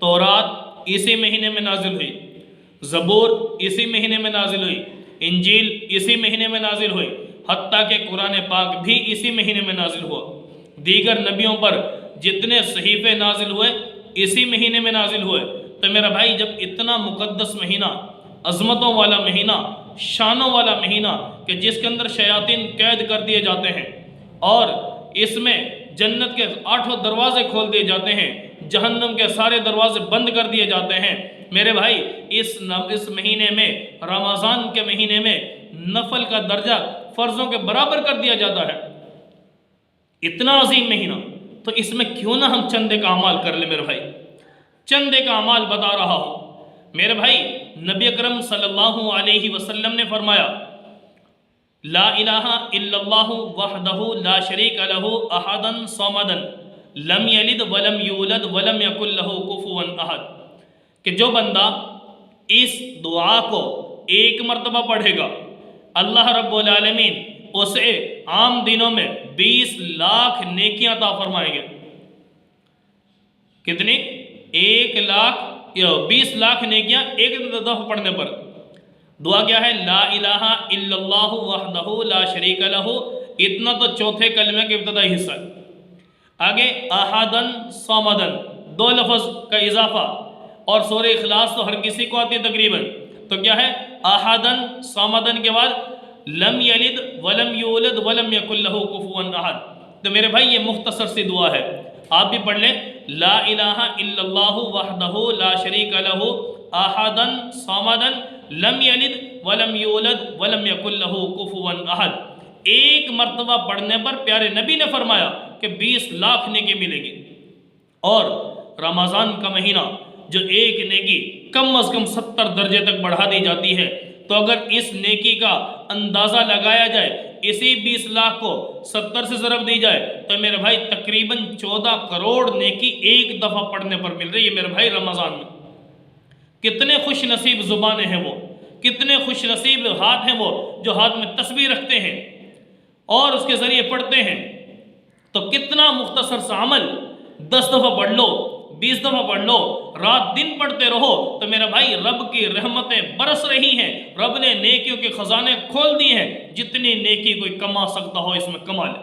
तौरात इसी महीने में नाजिल हुई, ज़बूर इसी महीने में नाजिल हुई, इंजील इसी महीने में नाजिल हुई, हत्ता कि कुरान पाक भी इसी महीने में नाजिल हुआ। दीगर नबियों पर जितने सहीफ़े नाजिल हुए इसी महीने में नाजिल हुए। तो मेरा भाई, जब इतना मुक़द्दस महीना, अज़मतों वाला महीना, शानों वाला महीना कि जिसके अंदर शयातीन कैद कर दिए जाते हैं और इसमें जन्नत के 8 दरवाजे खोल दिए जाते हैं, जहन्नम के सारे दरवाजे बंद कर दिए जाते हैं, मेरे भाई इस महीने में, रमज़ान के महीने में नफल का दर्जा फ़र्ज़ों के बराबर कर दिया जाता है। इतना अजीम महीना, तो इसमें क्यों ना हम चंद एक अमाल कर ले मेरे भाई। चंद एक अमाल बता रहा हूँ मेरे भाई। नबी अकरम सल्लल्लाहु अलैहि वसल्लम ने फरमाया, ला इलाहा इल्लल्लाहु वहदहु ला शरीका लहु अहदन समदन लम यलिद वलम यूलद वलम यकुल लहु कुफुवन अहद, कि जो बंदा इस दुआ को एक मरतबा पढ़ेगा, अल्लाह रब्बुल आलमीन उसे आम दिनों में 20 लाख नेकियां अता फरमाएंगे। कितनी? 20 लाख नेकियां एक दफा पढ़ने पर। दुआ क्या है? ला इलाहा इल्लल्लाहु वहदहु ला शरीका लहु, इतना तो चौथे कलमे के इब्तिदाई हिस्सा है। आगे अहदन समदन, 2 लफ्ज़ का इजाफा, और सूरह इखलास तो हर किसी को आती है तकरीबन। तो क्या है? अहदन समदन के बाद लम यलिद वलम यूलद वलम यकुल लहु कुफुवन अहद। तो मेरे भाई, ये मुख्तसर सी दुआ है, आप भी पढ़ लें। ला इलाहा इल्लल्लाहु वहदहु ला शरीका लहु अहदन समदन लम यलिद वलम यूलद वलम यकुल लहु कुफुवन अहद। एक मरतबा पढ़ने पर प्यारे नबी ने फरमाया कि 20 लाख नेकी मिलेगी। और रमज़ान का महीना, जो एक नेकी कम अज़ कम 70 दर्जे तक बढ़ा दी जाती है, तो अगर इस नेकी का अंदाज़ा लगाया जाए, इसी 20 लाख को 70 से ज़रब दी जाए, तो मेरे भाई तकरीबन 14 करोड़ नेकी एक दफ़ा पढ़ने पर मिल रही है मेरे भाई रमज़ान में। कितने खुश नसीब ज़ुबानें हैं वो, कितने खुश नसीब हाथ हैं वो जो हाथ में तस्बीह रखते हैं और उसके ज़रिए पढ़ते हैं। तो कितना मुख्तसर सा अमल, 10 दफ़ा पढ़ लो, 20 दफ़ा पढ़ लो, रात दिन पढ़ते रहो, तो मेरा भाई रब की रहमतें बरस रही हैं। रब ने नेकियों के ख़जाने खोल दिए हैं। जितनी नेकी कोई कमा सकता हो इसमें कमा ले।